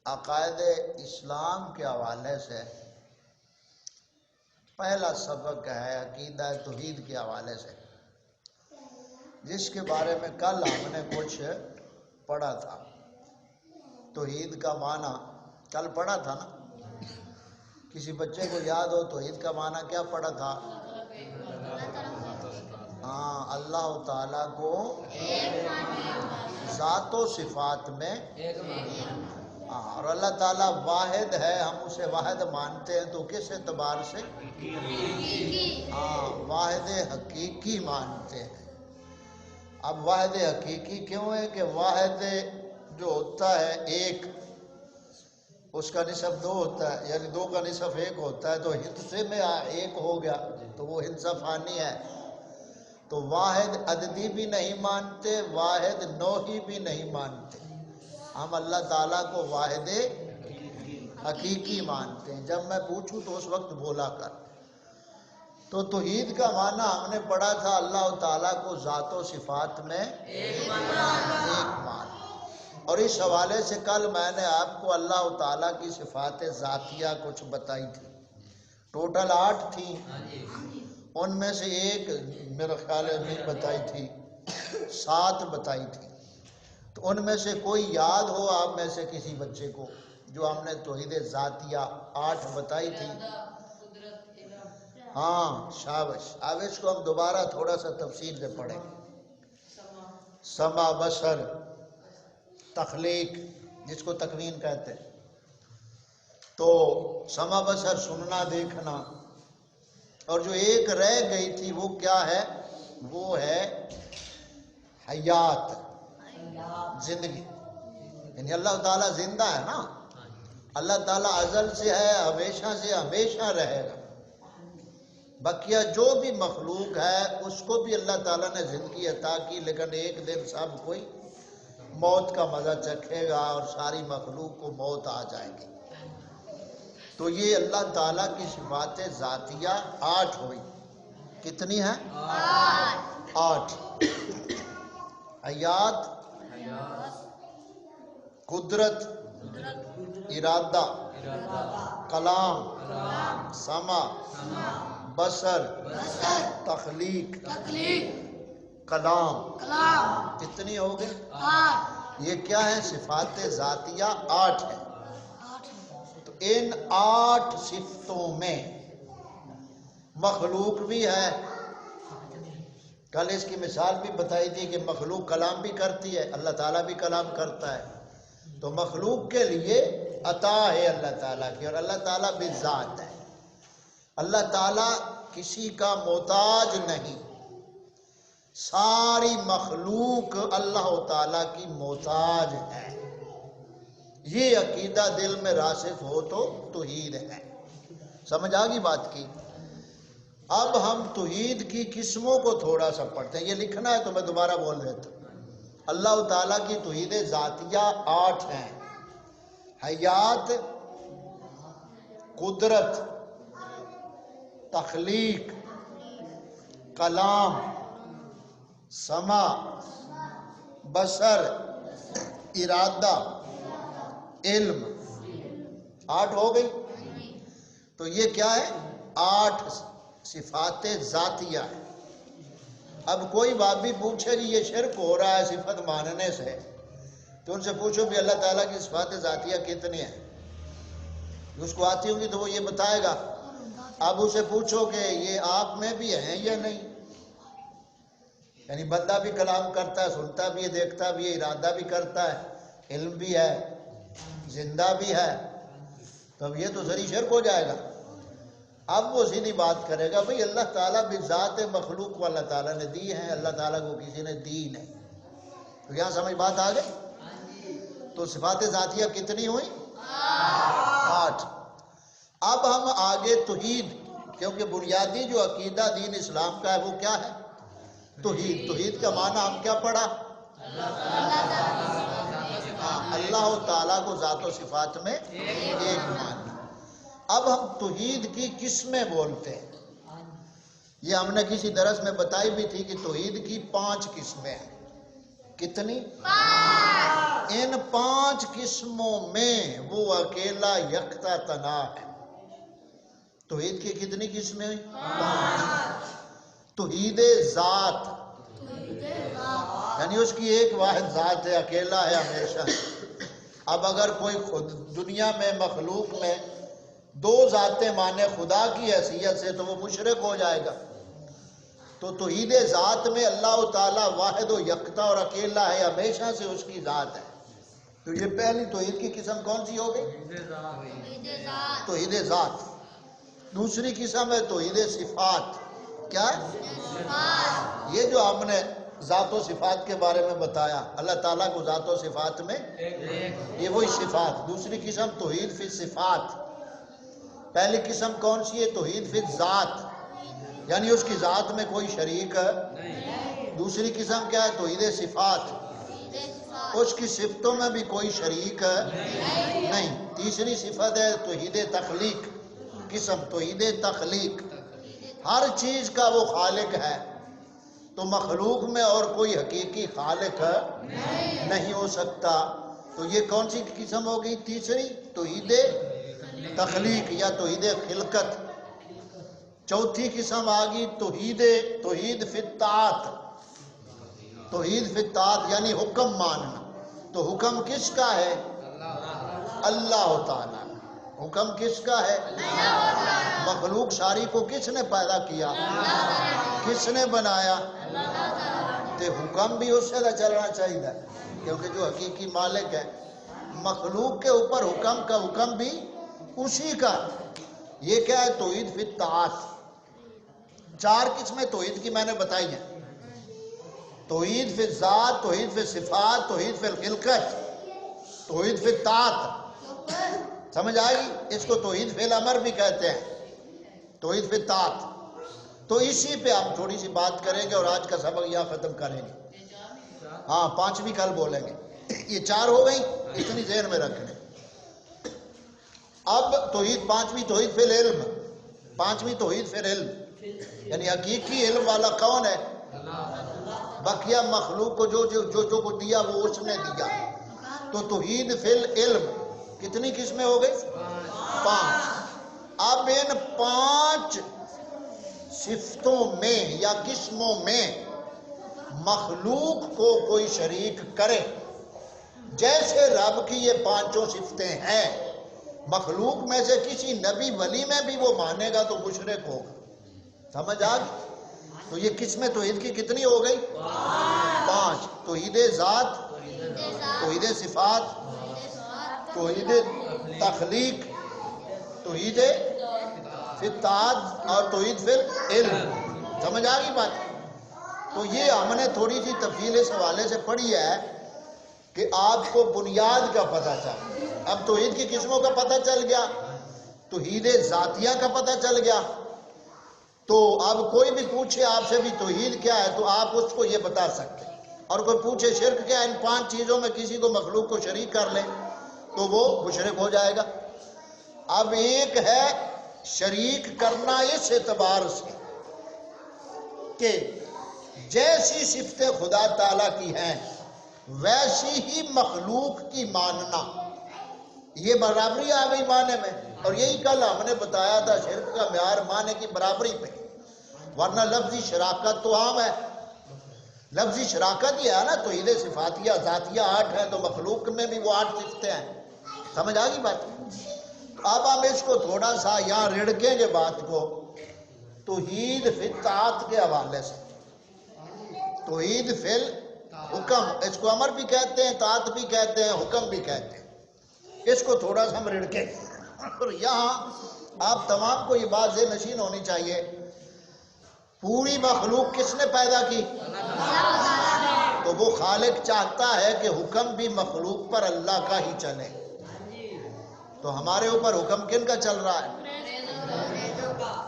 عقائد اسلام کے حوالے سے پہلا سبق ہے عقیدہ توحید کے حوالے سے، جس کے بارے میں کل ہم نے کچھ پڑھا تھا۔ توحید کا معنی کل پڑھا تھا نا؟ کسی بچے کو یاد ہو توحید کا معنی کیا پڑھا تھا؟ ہاں، اللہ تعالیٰ کو ذات و صفات میں اور اللہ تعالیٰ واحد ہے، ہم اسے واحد مانتے ہیں تو کس اعتبار سے؟ ہاں، واحد حقیقی مانتے ہیں۔ اب واحد حقیقی کیوں ہے کہ واحد جو ہوتا ہے ایک، اس کا نصف دو ہوتا ہے، یعنی دو کا نصف ایک ہوتا ہے، تو حصے میں ایک ہو گیا تو وہ حصہ فانی ہے۔ تو واحد عددی بھی نہیں مانتے، واحد نوعی بھی نہیں مانتے، ہم اللہ تعالیٰ کو واحد حقیقی مانتے ہیں۔ جب میں پوچھوں تو اس وقت بولا کر۔ تو توحید کا معنی ہم نے پڑھا تھا اللہ تعالیٰ کو ذات و صفات میں ایک مان، اور اس حوالے سے کل میں نے آپ کو اللہ تعالیٰ کی صفات ذاتیہ کچھ بتائی تھی، ٹوٹل 8 تھیں، ان میں سے ایک میرا خیال ہے نہیں بتائی تھی، 7 بتائی تھی۔ تو ان میں سے کوئی یاد ہو آپ میں سے کسی بچے کو جو ہم نے توحید ذاتیہ 8 بتائی تھی؟ ہاں، شابش، اب اس کو ہم دوبارہ تھوڑا سا تفصیل سے پڑھیں۔ سمع، بصر، تخلیق، جس کو تکوین کہتے ہیں، تو سمع بصر سننا دیکھنا، اور جو ایک رہ گئی تھی وہ کیا ہے؟ وہ ہے حیات، زندگی، یعنی اللہ تعالیٰ زندہ ہے نا، اللہ تعالیٰ ازل سے ہے، ہمیشہ سے ہمیشہ رہے گا۔ بقیہ جو بھی مخلوق ہے اس کو بھی اللہ تعالیٰ نے زندگی عطا کی، لیکن ایک دن سب کوئی موت کا مزہ چکھے گا اور ساری مخلوق کو موت آ جائے گی۔ تو یہ اللہ تعالیٰ کی صفات ذاتیہ 8 ہوئی۔ کتنی ہیں؟ 8۔ حیات، قدرت، ارادہ، کلام، سمع، بصر، تخلیق، کلام، کتنی ہو گئی؟ یہ کیا ہے؟ صفات ذاتیہ 8 ہے۔ تو ان 8 صفتوں میں مخلوق بھی ہے، کل اس کی مثال بھی بتائی تھی کہ مخلوق کلام بھی کرتی ہے، اللہ تعالیٰ بھی کلام کرتا ہے، تو مخلوق کے لیے عطا ہے اللہ تعالیٰ کی، اور اللہ تعالیٰ بھی ذات ہے۔ اللہ تعالیٰ کسی کا محتاج نہیں، ساری مخلوق اللہ تعالیٰ کی محتاج ہے۔ یہ عقیدہ دل میں راسخ ہو تو توحید ہے۔ سمجھ آ گئی بات کی؟ اب ہم توحید کی قسموں کو تھوڑا سا پڑھتے ہیں، یہ لکھنا ہے تو میں دوبارہ بول دیتا ہوں۔ اللہ تعالیٰ کی توحید ذاتیہ 8 ہیں۔ حیات، قدرت، تخلیق، کلام، سمع، بصر، ارادہ، علم، 8 ہو گئی۔ تو یہ کیا ہے؟ 8 صفات ذاتیہ ہے۔ اب کوئی بات بھی پوچھے جی یہ شرک ہو رہا ہے صفت ماننے سے، تو ان سے پوچھو بھی اللہ تعالیٰ کی صفات ذاتیہ کتنی ہیں، اس کو آتی ہوں گی تو وہ یہ بتائے گا۔ اب اسے پوچھو کہ یہ آپ میں بھی ہیں یا نہیں، یعنی بندہ بھی کلام کرتا ہے، سنتا بھی ہے، دیکھتا بھی ہے، ارادہ بھی کرتا ہے، علم بھی ہے، زندہ بھی ہے، تو اب یہ تو ذری شرک ہو جائے گا۔ اب وہ سیدھی بات کرے گا بھئی اللہ تعالیٰ بھی ذات مخلوق کو اللہ تعالیٰ نے دی ہے، اللہ تعالیٰ کو کسی نے دی نہیں۔ تو یہاں سمجھ بات آ گئی؟ تو صفات ذاتیہ کتنی ہوئی؟ 8۔ اب ہم آگے توحید، کیونکہ بنیادی جو عقیدہ دین اسلام کا ہے وہ کیا ہے؟ توحید۔ توحید کا معنی ہم کیا پڑھا؟ اللہ تعالیٰ کو ذات و صفات میں ایک ماننا۔ اب ہم توحید کی قسمیں بولتے ہیں۔ یہ ہم نے کسی درس میں بتائی بھی تھی کہ توحید کی 5 قسمیں ہیں۔ کتنی؟ 5۔ ان 5 قسموں میں وہ اکیلا یکتا تنہا ہے۔ توحید کی کتنی قسمیں ہوئی؟ 5۔ توحید ذات، یعنی اس کی ایک واحد ذات ہے، اکیلا ہے ہمیشہ۔ اب اگر کوئی خود دنیا میں مخلوق میں 2 ذاتیں مانے خدا کی حیثیت سے تو وہ مشرک ہو جائے گا۔ تو توحید ذات میں اللہ تعالیٰ واحد و یکتا اور اکیلا ہے، ہمیشہ سے اس کی ذات ہے۔ تو یہ پہلی توحید کی قسم کون سی ہو گئی؟ توحید ذات۔ دوسری قسم ہے توحید صفات۔ کیا ہے؟ یہ جو ہم نے ذات و صفات کے بارے میں بتایا، اللہ تعالیٰ کو ذات و صفات میں یہ وہی صفات۔ دوسری قسم توحید فی صفات۔ پہلی قسم کون سی ہے؟ توحید فی ذات، یعنی اس کی ذات میں کوئی شریک ہے۔ دوسری قسم کیا ہے؟ توحید صفات، اس کی صفتوں میں بھی کوئی شریک نہیں۔ تیسری صفت ہے توحید تخلیق قسم، توحید تخلیق، ہر چیز کا وہ خالق ہے، تو مخلوق میں اور کوئی حقیقی خالق نہیں ہو سکتا۔ تو یہ کون سی قسم ہو گئی؟ تیسری توحید تخلیق یا توحید خلقت۔ چوتھی قسم آگی توحید فی الطاعت۔ توحید فی الطاعت یعنی حکم ماننا۔ تو حکم کس کا ہے؟ اللہ تعالیٰ۔ حکم کس کا ہے؟ مخلوق ساری کو کس نے پیدا کیا؟ کس نے بنایا؟ تو حکم بھی اس سے چلنا چاہیے، کیونکہ جو حقیقی مالک ہے مخلوق کے اوپر حکم کا حکم بھی اسی کا۔ یہ کیا ہے؟ توحید فی الطاعت۔ 4 قسمیں توحید کی میں نے بتائی ہیں، توحید فی الذات، توحید فی صفات، توحید فی الخلقت، توحید فی الطاعت۔ سمجھ آئی؟ اس کو توحید فی الامر بھی کہتے ہیں، توحید فی الطاعت۔ تو اسی پہ ہم تھوڑی سی بات کریں گے اور آج کا سبق یہاں ختم کریں گے۔ ہاں 5ویں کل بولیں گے۔ یہ 4 ہو گئی، اتنی ذہن میں رکھ لیں۔ اب توحید 5ویں توحید فی العلم، 5ویں توحید فی العلم، یعنی حقیقی علم والا کون ہے؟ بقیہ مخلوق کو جو کو دیا وہ اس نے دیا۔ تو توحید فی العلم کتنی قسمیں ہو گئی؟ 5۔ اب ان 5 صفتوں میں یا قسموں میں مخلوق کو کوئی شریک کرے، جیسے رب کی یہ 5 صفتیں ہیں، مخلوق میں سے کسی نبی ولی میں بھی وہ مانے گا تو مشرک ہوگا۔ سمجھ آ گئی؟ تو یہ قسمیں توحید کی کتنی ہو گئی؟ 5۔ توحید ذات، توحید صفات، توحید تخلیق، توحید فی الطاعت اور توحید فی العلم۔ سمجھ آ گئی بات؟ تو یہ ہم نے تھوڑی سی تفصیل اس حوالے سے پڑھی ہے کہ آپ کو بنیاد کا پتہ چل۔ اب توحید کی قسموں کا پتہ چل گیا، توحید ذاتیہ کا پتہ چل گیا۔ تو اب کوئی بھی پوچھے آپ سے بھی توحید کیا ہے تو آپ اس کو یہ بتا سکتے، اور کوئی پوچھے شرک کیا ہے، ان 5 چیزوں میں کسی کو مخلوق کو شریک کر لیں تو وہ مشرک ہو جائے گا۔ اب ایک ہے شریک کرنا اس اعتبار سے کہ جیسی صفتیں خدا تعالیٰ کی ہیں ویسی ہی مخلوق کی ماننا، یہ برابری آ گئی معنی میں۔ اور یہی کل ہم نے بتایا تھا، شرک کا معیار معنی کی برابری پہ، ورنہ لفظی شراکت تو عام ہے، لفظی شراکت ہی ہے نا۔ توحید صفاتیہ ذاتیہ 8 ہے تو مخلوق میں بھی وہ 8 صفتیں ہیں۔ سمجھ آ گئی بات؟ اب ہم اس کو تھوڑا سا یہاں رڑکیں گے بات کو توحید فی الطاعت کے حوالے سے۔ توحید فی الحکم، اس کو امر بھی کہتے ہیں، طاعت بھی کہتے ہیں، حکم بھی کہتے ہیں۔ اس کو تھوڑا سا ہم رڑکیں گے، اور یہاں آپ تمام کو یہ بات ذہن نشین ہونی چاہیے، پوری مخلوق کس نے پیدا کی؟ تو وہ خالق چاہتا ہے کہ حکم بھی مخلوق پر اللہ کا ہی چلے۔ تو ہمارے اوپر حکم کن کا چل رہا ہے؟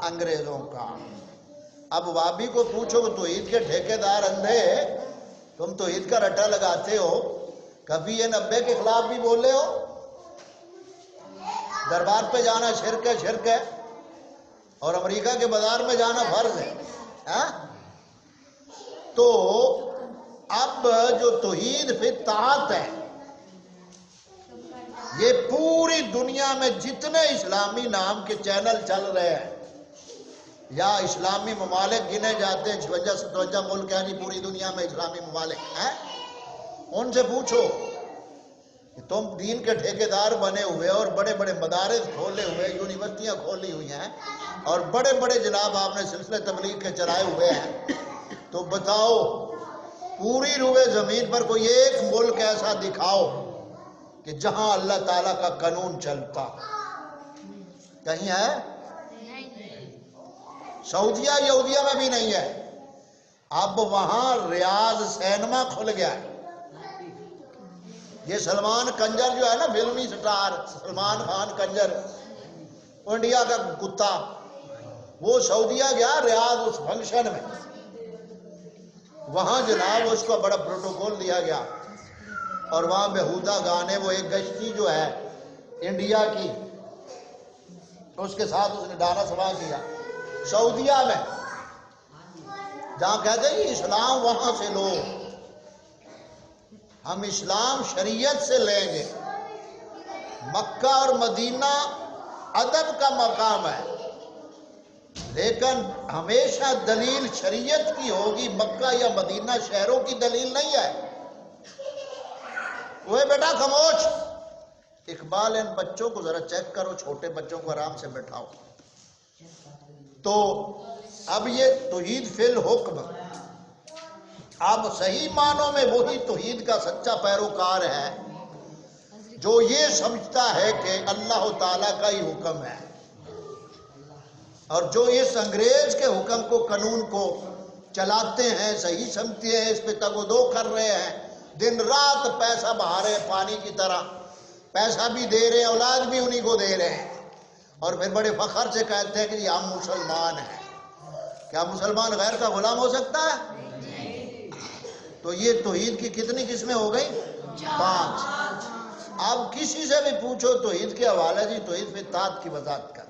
انگریزوں کا۔ اب وابی کو پوچھو کہ توحید کے ٹھیکیدار اندھے، تم توحید کا رٹا لگاتے ہو، کبھی یہ 90 کے خلاف بھی بولے ہو؟ دربار پہ جانا شرک ہے، شرک ہے، اور امریکہ کے بازار میں جانا فرض ہے۔ تو اب جو توحید فی الطاعت ہے یہ پوری دنیا میں جتنے اسلامی نام کے چینل چل رہے ہیں یا اسلامی ممالک گنے جاتے ہیں، 56-57 ملک ہیں جی پوری دنیا میں اسلامی ممالک ہیں، ان سے پوچھو کہ تم دین کے ٹھیکیدار بنے ہوئے اور بڑے بڑے مدارس کھولے ہوئے، یونیورسٹیاں کھولی ہوئی ہیں اور بڑے بڑے جناب آپ نے سلسلے تبلیغ کے چلائے ہوئے ہیں، تو بتاؤ پوری روئے زمین پر کوئی ایک ملک ایسا دکھاؤ کہ جہاں اللہ تعالیٰ کا قانون چلتا؟ کہیں ہے؟ سعودیہ یہودیہ میں بھی نہیں ہے۔ اب وہاں ریاض سینما کھل گیا ہے۔ یہ سلمان کنجر جو ہے نا، فلمی سٹار سلمان خان کنجر، انڈیا کا کتا، وہ سعودیہ گیا ریاض اس فنکشن میں، وہاں جناب اس کو بڑا پروٹوکول دیا گیا اور وہاں بیہودہ گانے، وہ ایک گشتی جو ہے انڈیا کی، اس کے ساتھ اس نے ڈانا سوا کیا سعودیہ میں، جہاں کہتے ہیں اسلام وہاں سے لو، ہم اسلام شریعت سے لیں گے۔ مکہ اور مدینہ ادب کا مقام ہے، لیکن ہمیشہ دلیل شریعت کی ہوگی، مکہ یا مدینہ شہروں کی دلیل نہیں ہے۔ وہ بیٹا خاموش، اقبال ان بچوں کو ذرا چیک کرو، چھوٹے بچوں کو آرام سے بٹھاؤ۔ تو اب یہ توحید فی الحکم، اب صحیح معنوں میں وہی توحید کا سچا پیروکار ہے جو یہ سمجھتا ہے کہ اللہ تعالیٰ کا ہی حکم ہے، اور جو اس انگریز کے حکم کو، قانون کو چلاتے ہیں، صحیح سمجھتے ہیں، اس پہ تگ و دو کر رہے ہیں، دن رات پیسہ بہا رہے ہیں پانی کی طرح، پیسہ بھی دے رہے ہیں، اولاد بھی انہی کو دے رہے ہیں، اور پھر بڑے فخر سے کہتے ہیں کہ یہ ہم مسلمان ہیں۔ کیا مسلمان غیر کا غلام ہو سکتا ہے؟ تو یہ توحید کی کتنی قسمیں ہو گئی؟ 5۔ اب کسی سے بھی پوچھو توحید کے حوالے سے، توحید فی الذات کی وضاحت کر۔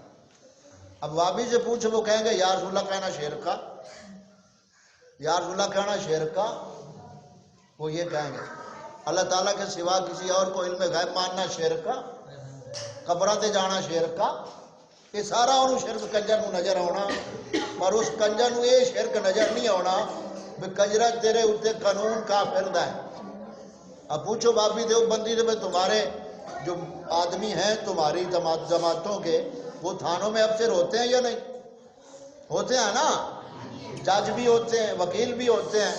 اب وابی سے پوچھو، وہ کہیں گے یا رسول اللہ کہنا شرک کا، یا رسول اللہ کہنا شرک کا، وہ یہ کہیں گے اللہ تعالیٰ کے سوا کسی اور کو علم غیب ماننا شرک کا، قبراں تے جانا شرک کا، یہ سارا انہوں شرک کنجر نو نظر آنا، پر اس کنجر نو یہ شرک نظر نہیں آنا بھی کنجرہ تیرے اتنے قانون کافر دا ہے۔ اب پوچھو بابی دیوبندی سے تمہارے جو آدمی ہیں تمہاری جماعتوں کے، وہ تھانوں میں افسر ہوتے ہیں یا نہیں؟ ہوتے ہیں نا، جج بھی ہوتے ہیں، وکیل بھی ہوتے ہیں،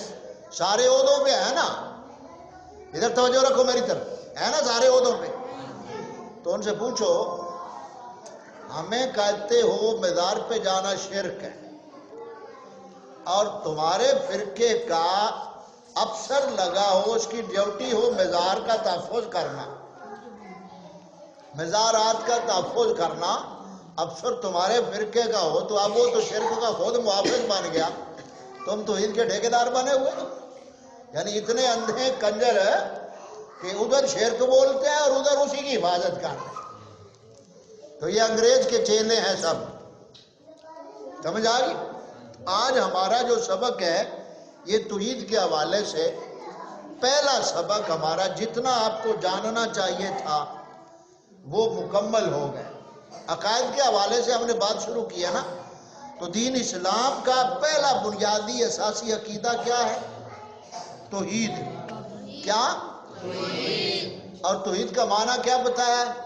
سارے عہدوں پہ ہیں نا، ادھر توجہ رکھو میری طرف، ہے نا سارے عہدوں پہ۔ تو ان سے پوچھو ہمیں کہتے ہو مزار پہ جانا شرک ہے، اور تمہارے فرقے کا افسر لگا ہو، اس کی ڈیوٹی ہو مزار کا تحفظ کرنا، مزارات کا تحفظ کرنا، افسر تمہارے فرقے کا ہو، تو اب وہ تو شرک کا خود محافظ بن گیا، تم توحید کے ٹھیکیدار بنے ہوئے۔ یعنی اتنے اندھے کنجر کہ ادھر شرک بولتے ہیں اور ادھر اسی کی حفاظت کرتے ہیں۔ تو یہ انگریز کے چیلے ہیں سب، سمجھ آ گئی؟ آج ہمارا جو سبق ہے یہ توحید کے حوالے سے پہلا سبق ہمارا، جتنا آپ کو جاننا چاہیے تھا وہ مکمل ہو گئے۔ عقائد کے حوالے سے ہم نے بات شروع کی ہے نا، تو دین اسلام کا پہلا بنیادی اساسی عقیدہ کیا ہے؟ توحید۔ کیا؟ توحید۔ اور توحید کا معنی کیا بتایا ہے؟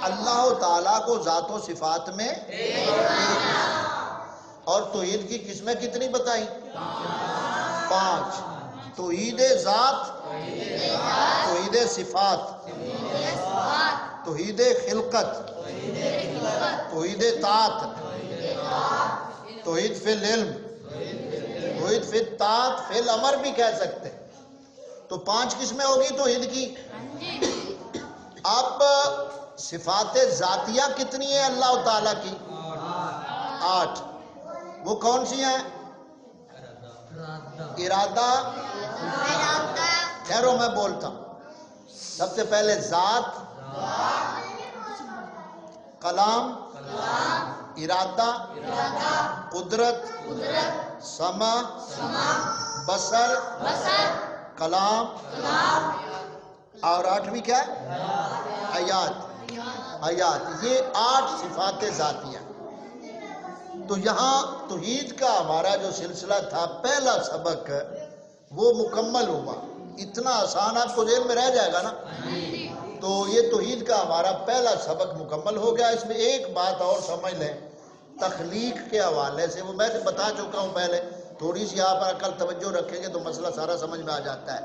اللہ تعالیٰ کو ذات و صفات میں اور توحید کی قسمیں کتنی بتائیں؟ 5۔ توحید ذات، توحید صفات، توحید خلقت، توحید طاعت، توحید فی العلم، توحید فی الطاعت، فی الامر بھی کہہ سکتے۔ تو 5 قسمیں ہوگی توحید کی۔ اب صفات ذاتیہ کتنی ہیں اللہ تعالیٰ کی؟ 8۔ وہ کون سی ہیں؟ ارادہ، ٹھہرو میں بولتا ہوں۔ سب سے پہلے ذات، کلام، ارادہ، قدرت، سمع، بصر، کلام، اور 8ویں کیا ہے؟ حیات. یہ 8 صفات ذاتیہ. تو یہاں توحید کا ہمارا جو سلسلہ تھا، پہلا سبق وہ مکمل ہوا. اتنا آسان آپ کو ذہن میں رہ جائے گا نا. تو یہ توحید کا ہمارا پہلا سبق مکمل ہو گیا. اس میں ایک بات اور سمجھ لیں تخلیق کے حوالے سے، وہ میں سے بتا چکا ہوں پہلے، تھوڑی سی آپ کل توجہ رکھیں گے تو مسئلہ سارا سمجھ میں آ جاتا ہے.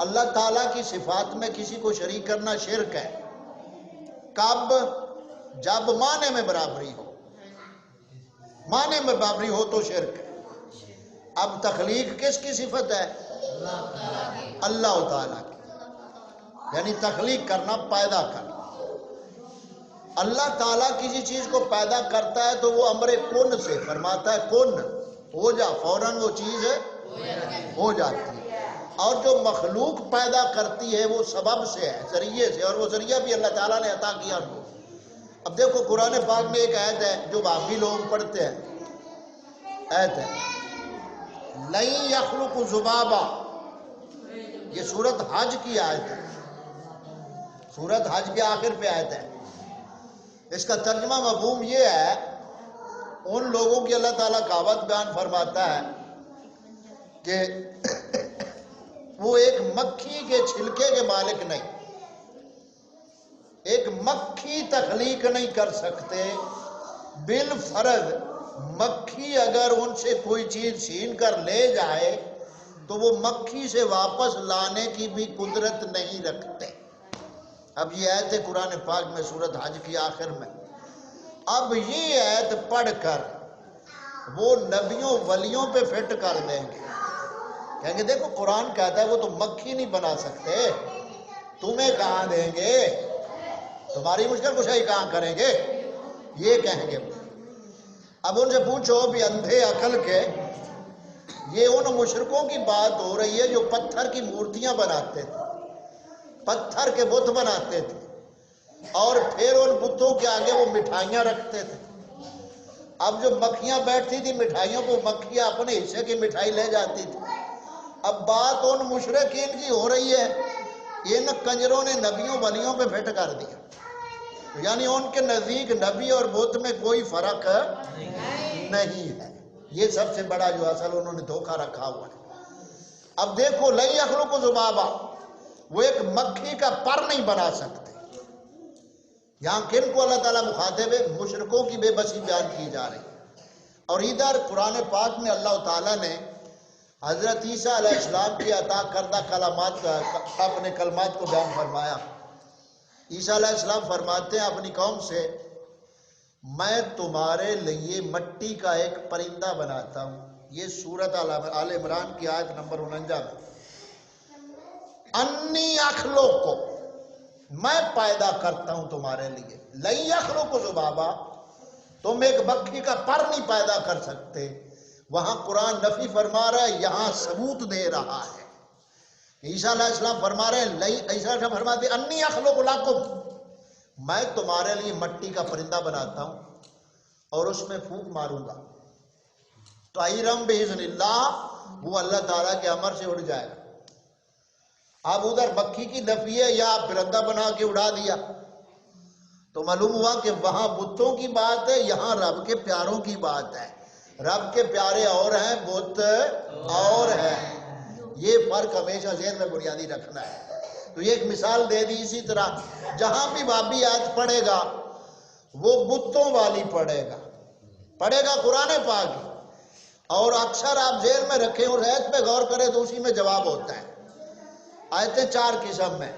اللہ تعالیٰ کی صفات میں کسی کو شریک کرنا شرک ہے. کب؟ جب معنی میں برابری ہو. معنی میں برابری ہو تو شرک ہے. اب تخلیق کس کی صفت ہے؟ اللہ تعالیٰ کی. یعنی تخلیق کرنا، پیدا کرنا. اللہ تعالیٰ کسی چیز کو پیدا کرتا ہے تو وہ امر کن سے فرماتا ہے کن ہو جا، فوراً وہ چیز ہو جاتی ہے. اور جو مخلوق پیدا کرتی ہے وہ سبب سے ہے، ذریعے سے، اور وہ ذریعہ بھی اللہ تعالیٰ نے عطا کیا ان کو. اب دیکھو قرآن پاک میں ایک آیت ہے جو بھابی لوگ پڑھتے ہیں. آیت ہے لَن يَخْلُقُ ذُبَابًا. یہ سورت حج کی آیت ہے، سورت حج کے آخر پہ آیت ہے. اس کا ترجمہ مفہوم یہ ہے، ان لوگوں کی اللہ تعالیٰ کہاوت بیان فرماتا ہے کہ وہ ایک مکھی کے چھلکے کے مالک نہیں، ایک مکھی تخلیق نہیں کر سکتے. بالفرض مکھی اگر ان سے کوئی چیز چھین کر لے جائے تو وہ مکھی سے واپس لانے کی بھی قدرت نہیں رکھتے. اب یہ آیت ہے قرآن پاک میں سورت حج کی آخر میں. اب یہ آیت پڑھ کر وہ نبیوں ولیوں پہ فٹ کر دیں گے، کہیں گے دیکھو قرآن کہتا ہے وہ تو مکھی نہیں بنا سکتے، تمہیں کہاں دیں گے، تمہاری مشکل کشائی کہاں کریں گے، یہ کہیں گے. اب ان سے پوچھو بھی اندھے عقل کے، یہ ان مشرکوں کی بات ہو رہی ہے جو پتھر کی مورتیاں بناتے تھے، پتھر کے بت بناتے تھے، اور پھر ان بتوں کے آگے وہ مٹھائیاں رکھتے تھے. اب جو مکھیاں بیٹھتی تھی مٹھائیوں کو مکھیاں اپنے حصے کی مٹھائی لے جاتی تھی. اب بات ان مشرکین کی ہو رہی ہے، ان کنجروں نے نبیوں ولیوں پہ فٹ کر دیا. یعنی ان کے نزدیک نبی اور بت میں کوئی فرق نہیں ہے. یہ سب سے بڑا جو اصل انہوں نے دھوکہ رکھا ہوا ہے. اب دیکھو لَن يَخْلُقُ ذُبَابًا، وہ ایک مکھی کا پر نہیں بنا سکتے. یہاں کن کو اللہ تعالیٰ مخاطب ہے؟ مشرکوں کی بے بسی بیان کی جا رہی ہے. اور ادھر قرآن پاک میں اللہ تعالیٰ نے حضرت عیسیٰ علیہ السلام کی عطا کردہ کلمات، اپنے کلمات کو بیان فرمایا. عیسیٰ علیہ السلام فرماتے ہیں اپنی قوم سے، میں تمہارے لیے مٹی کا ایک پرندہ بناتا ہوں. یہ سورت آل عمران کی آیت نمبر 49 میں. انی اخلوق، میں پیدا کرتا ہوں تمہارے لیے. لَن يَخْلُقُ ذُبَابًا، تم ایک مکھی کا پر نہیں پیدا کر سکتے. وہاں قرآن نفی فرما رہا ہے، یہاں ثبوت دے رہا ہے. عیسیٰ علیہ السلام فرما رہے ہیں، عیسیٰ علیہ السلام فرماتے ہیں انی اخلق لکم، میں تمہارے لیے مٹی کا پرندہ بناتا ہوں اور اس میں پھونک ماروں گا. طَیرًا بِإِذْنِ اللہ، وہ اللہ تعالیٰ کے امر سے اڑ جائے گا. اب ادھر مکھی کی نفی ہے یا پرندہ بنا کے اڑا دیا، تو معلوم ہوا کہ وہاں بتوں کی بات ہے، یہاں رب کے پیاروں کی بات ہے. رب کے پیارے اور ہیں، بت اور ہیں. یہ فرق ہمیشہ ذہن میں بنیادی رکھنا ہے. تو یہ ایک مثال دے دی. اسی طرح جہاں بھی بابی آیت پڑھے گا وہ بتوں والی پڑھے گا قرآن پاک. اور اکثر آپ ذہن میں رکھیں اور آیت پہ غور کریں تو اسی میں جواب ہوتا ہے. آیتیں 4 قسم میں.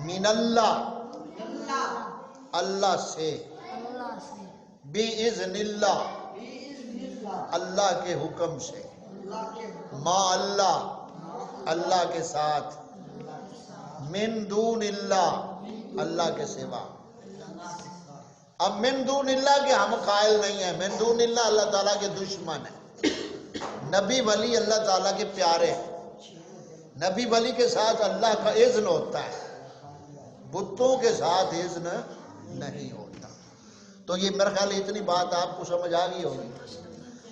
من اللہ، اللہ سے. بِإِذْنِ اللہ، اللہ کے حکم سے. ما اللہ، اللہ کے ساتھ. من دون اللہ، اللہ کے سوا. اب من دون اللہ کے ہم قائل نہیں ہیں. من دون اللہ اللہ تعالیٰ کے دشمن ہیں. نبی ولی اللہ تعالیٰ کے پیارے ہیں. نبی ولی کے ساتھ اللہ کا اذن ہوتا ہے، بتوں کے ساتھ اذن نہیں ہوتا. تو یہ میرا خیال اتنی بات آپ کو سمجھ آ گئی ہوگی.